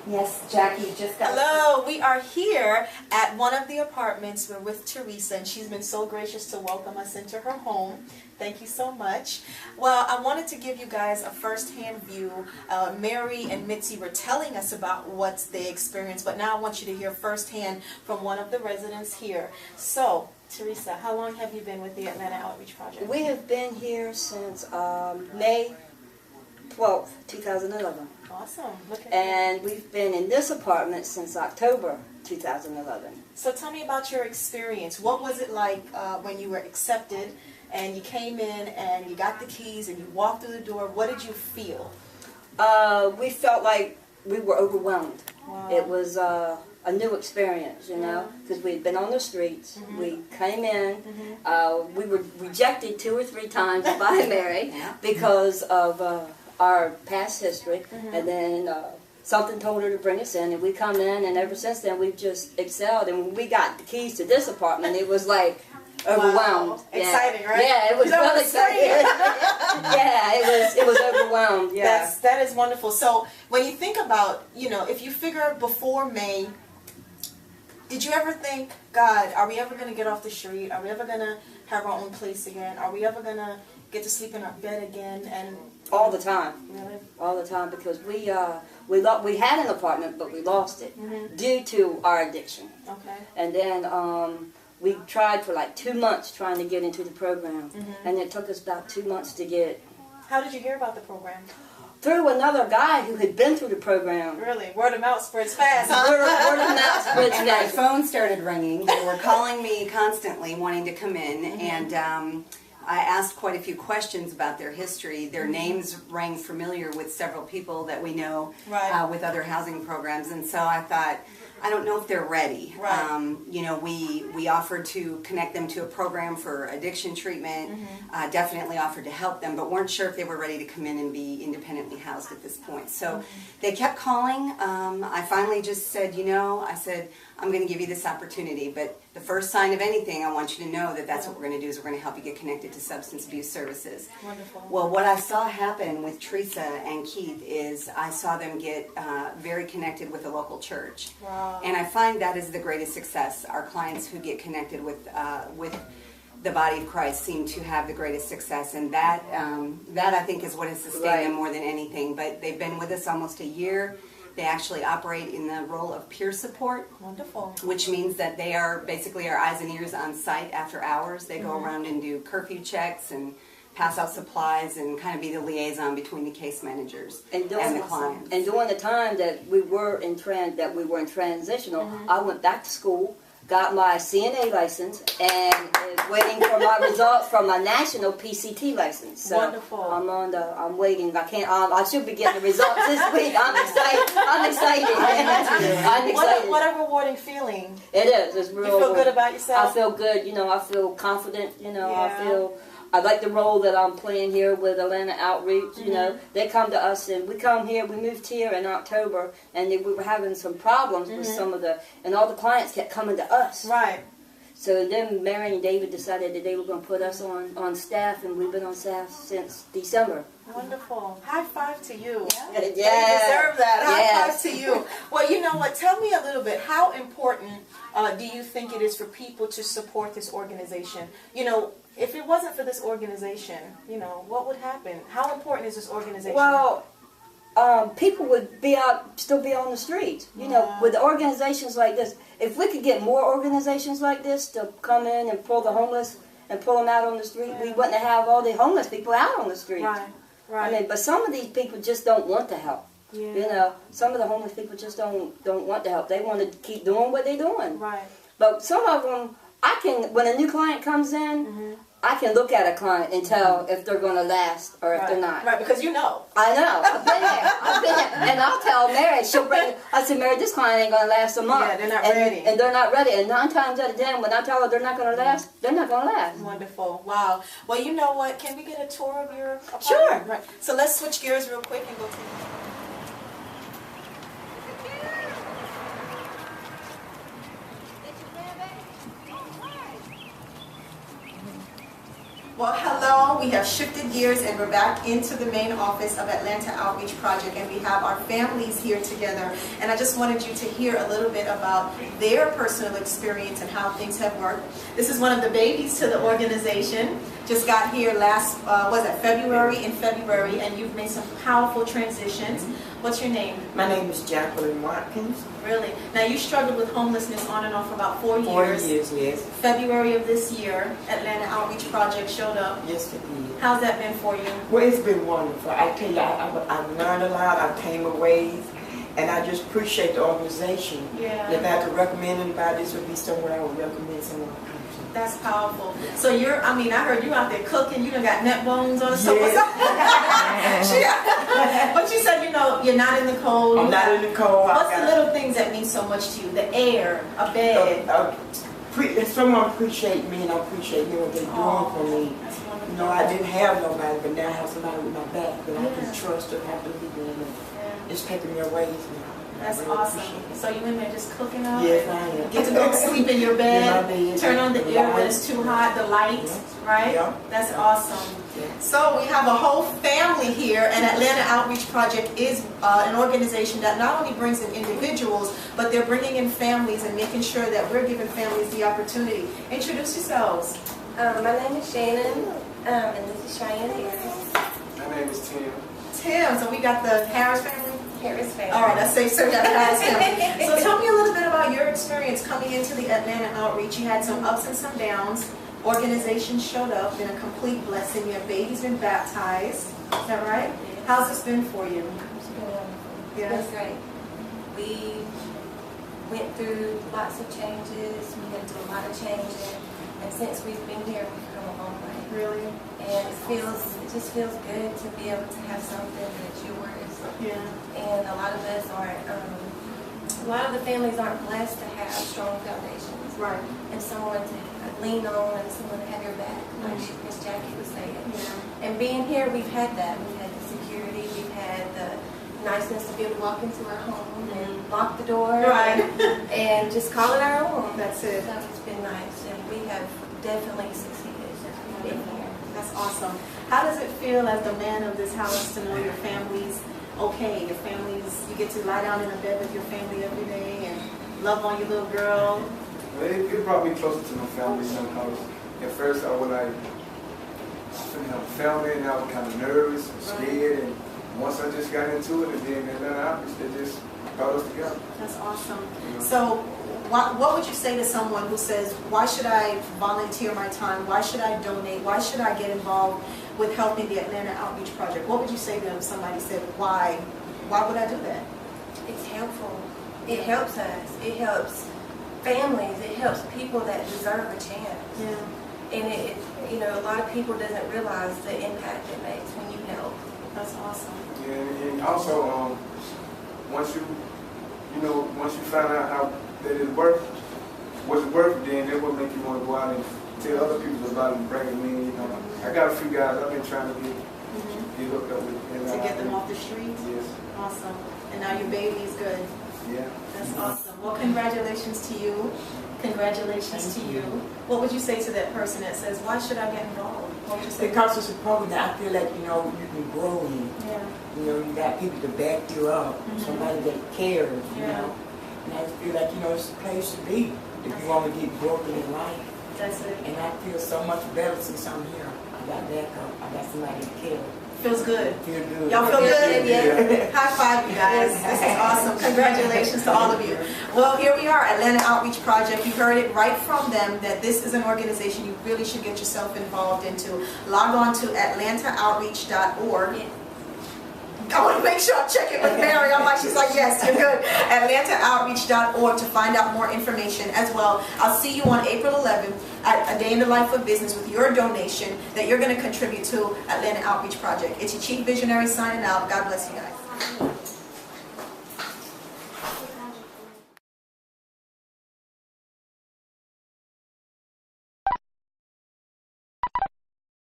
Yes, Jackie just got... Hello, we are here at one of the apartments. We're with Teresa, and she's been so gracious to welcome us into her home. Thank you so much. Well, I wanted to give you guys a first-hand view. Mary and Mitzi were telling us about what they experienced, but now I want you to hear firsthand from one of the residents here. So, Teresa, how long have you been with the Atlanta Outreach Project? We have been here since May 12th, 2011. Awesome. Look at And that. we've been in this apartment since October 2011. So tell me about your experience. What was it like when you were accepted and you came in and you got the keys and you walked through the door? What did you feel? We felt like we were overwhelmed. Wow. It was a new experience, you know, because we had been on the streets. We came in. We were rejected 2 or 3 times by Mary because of our past history, and then something told her to bring us in, and we come in, and ever since then we've just excelled. And when we got the keys to this apartment, it was like overwhelmed. Wow. Exciting, right? Yeah, it was really exciting. Yeah, it was overwhelmed. Yeah, that is wonderful. So when you think about, you know, if you figure before May, did you ever think, God, are we ever going to get off the street? Are we ever going to have our own place again? Are we ever going to get to sleep in our bed again? And all the time. Really? All the time, because we had an apartment, but we lost it due to our addiction. Okay. And then we tried for like 2 months trying to get into the program, and it took us about 2 months to get. How did you hear about the program? Through another guy who had been through the program. Really? Word of mouth spreads fast, huh? Word of mouth spreads And my fast. phone started ringing. They were calling me constantly, wanting to come in, and I asked quite a few questions about their history. Their names rang familiar with several people that we know with other housing programs, and so I thought, I don't know if they're ready. Right. You know, we offered to connect them to a program for addiction treatment, definitely offered to help them, but weren't sure if they were ready to come in and be independently housed at this point. So they kept calling. I finally just said, you know, I said, I'm going to give you this opportunity, but the first sign of anything, I want you to know that that's what we're going to do, is we're going to help you get connected to substance abuse services. Wonderful. Well, what I saw happen with Teresa and Keith is I saw them get very connected with a local church. Wow. And I find that is the greatest success. Our clients who get connected with the body of Christ seem to have the greatest success, and that I think is what has sustained them more than anything. But they've been with us almost a year. They actually operate in the role of peer support. Wonderful. Which means that they are basically our eyes and ears on site after hours. They go around and do curfew checks and pass out supplies and kind of be the liaison between the case managers and the clients. And during the time that we were in transitional, I went back to school, got my CNA license, and is waiting for my results from my national PCT license. So wonderful. I'm waiting. I should be getting the results this week. I'm excited. I'm excited. I'm excited. What a rewarding feeling. It is. It's real. You feel good about yourself? I feel good. You know, I feel confident. You know, I like the role that I'm playing here with Atlanta Outreach. You know, they come to us, and we come here. We moved here in October, and we were having some problems with some of and all the clients kept coming to us. Right. So then Mary and David decided that they were going to put us on staff, and we've been on staff since December. Wonderful. High five to you. Yeah. You deserve that. High five to you. Well, you know what? Tell me a little bit. How important do you think it is for people to support this organization? You know, if it wasn't for this organization, you know, what would happen? How important is this organization? Well, people would still be on the streets. You know, with organizations like this, if we could get more organizations like this to come in and pull the homeless and pull them out on the street, we wouldn't have all the homeless people out on the street. Right. I mean, but some of these people just don't want to help. Yeah. You know, some of the homeless people just don't want to help. They want to keep doing what they're doing. Right. But some of them, when a new client comes in, I can look at a client and tell if they're going to last or if they're not. Right, because you know. I know. I've been there. And I'll tell Mary, I said, Mary, this client ain't going to last a month. Yeah, they're not ready. And they're not ready. And 9 times out of 10, when I tell her they're not going to last, they're not going to last. Wonderful. Wow. Well, you know what? Can we get a tour of your apartment? Sure. Right. So let's switch gears real quick and go to... Well, hello. We have shifted gears and we're back into the main office of Atlanta Outreach Project, and we have our families here together. And I just wanted you to hear a little bit about their personal experience and how things have worked. This is one of the babies to the organization. Just got here last, February, and you've made some powerful transitions. What's your name? My name is Jacqueline Watkins. Really? Now, you struggled with homelessness on and off for about 4 years. 4 years, yes. February of this year, Atlanta Outreach Project showed up. Yes, it did. How's that been for you? Well, it's been wonderful. I tell you, I've learned a lot. I came away, and I just appreciate the organization. Yeah. If I could recommend anybody, this would be somewhere I would recommend someone. That's powerful. So I heard you out there cooking. You done got neck bones on. So Yes. But you said, you're not in the cold. I'm not in the cold. What's the little things that mean so much to you? The air, a bed. Someone appreciate me, and I appreciate what they're doing for me. That's wonderful. You know, I didn't have nobody, but now I have somebody with my back that I can trust and have to believe in. Yeah. It's taking me away now. That's I really awesome. appreciate it. So you in there just cooking up? Yes, I am. Get to go to sleep in your bed. In my bed. Turn on the The air when light. it's too hot. The light, right? Yeah. That's awesome. Yeah. So we have a whole family here, and Atlanta Outreach Project is an organization that not only brings in individuals, but they're bringing in families and making sure that we're giving families the opportunity. Introduce yourselves. My name is Shannon, and this is Cheyenne Harris. My name is Tim. Tim, so we got the Harris family. Harris family. All right, I say so. Got the Harris family. So tell me a little bit about your experience coming into the Atlanta Outreach. You had some ups and some downs. Organization showed up, been a complete blessing. Your baby's been baptized. Is that right? How's this been for you? It's been wonderful. Yes. It's been great. We went through lots of changes. We went through a lot of changing. And since we've been here, we've come a long way. Really? And it just feels good to be able to have something that's yours. Yeah. And a lot of us aren't, a lot of the families aren't blessed to have strong foundations. Right. And someone to lean on and someone to have your back, like Miss Jackie was saying. Yeah. And being here, we've had that. We've had the security, we've had the niceness to be able to walk into our home and lock the door. Right. And just call it our own. That's it. So it's been nice, and we have definitely succeeded in here. That's awesome. How does it feel as the man of this house to know your family's okay? Your family's, you get to lie down in a bed with your family every day and love on your little girl. Well, it brought me closer to my family, because at first I was like, family, and I was kind of nervous and scared, and once I just got into it, and then Atlanta Outreach, they just brought us together. That's awesome. You know? So what would you say to someone who says, why should I volunteer my time? Why should I donate? Why should I get involved with helping the Atlanta Outreach Project? What would you say to them if somebody said, why would I do that? It's helpful. It helps us. It helps families. It helps people that deserve a chance. Yeah. And a lot of people doesn't realize the impact it makes when you help. That's awesome. Yeah, and also, once you find out how that it worth, what's it worth, then that will make you want to go out and tell other people about it and bring them in. I got a few guys I've been trying to get hooked up with. To get them off the streets? Yes. Awesome. And now your baby's good. Yeah. That's awesome. Well, congratulations to you. Congratulations to you. What would you say to that person that says, why should I get involved? What would you say? Because it's a program that I feel like, you can grow in. Yeah. You got people to back you up, somebody that cares, Yeah. And I feel like, it's a place to be if you want to get broken in life. That's it. And I feel so much better since I'm here. I got backup. I got somebody to care. Feels good. Feel good. Y'all feel good? Yeah. High five, you guys. This is awesome. Congratulations to all of you. Well, here we are, Atlanta Outreach Project. You heard it right from them that this is an organization you really should get yourself involved into. Log on to atlantaaoutreach.org. Yeah. I want to make sure I'm checking with Mary. I'm like, she's like, yes, you're good. atlantaaoutreach.org to find out more information as well. I'll see you on April 11th at A Day in the Life of Business with your donation that you're going to contribute to Atlanta Outreach Project. It's your Chief Visionary signing out. God bless you guys.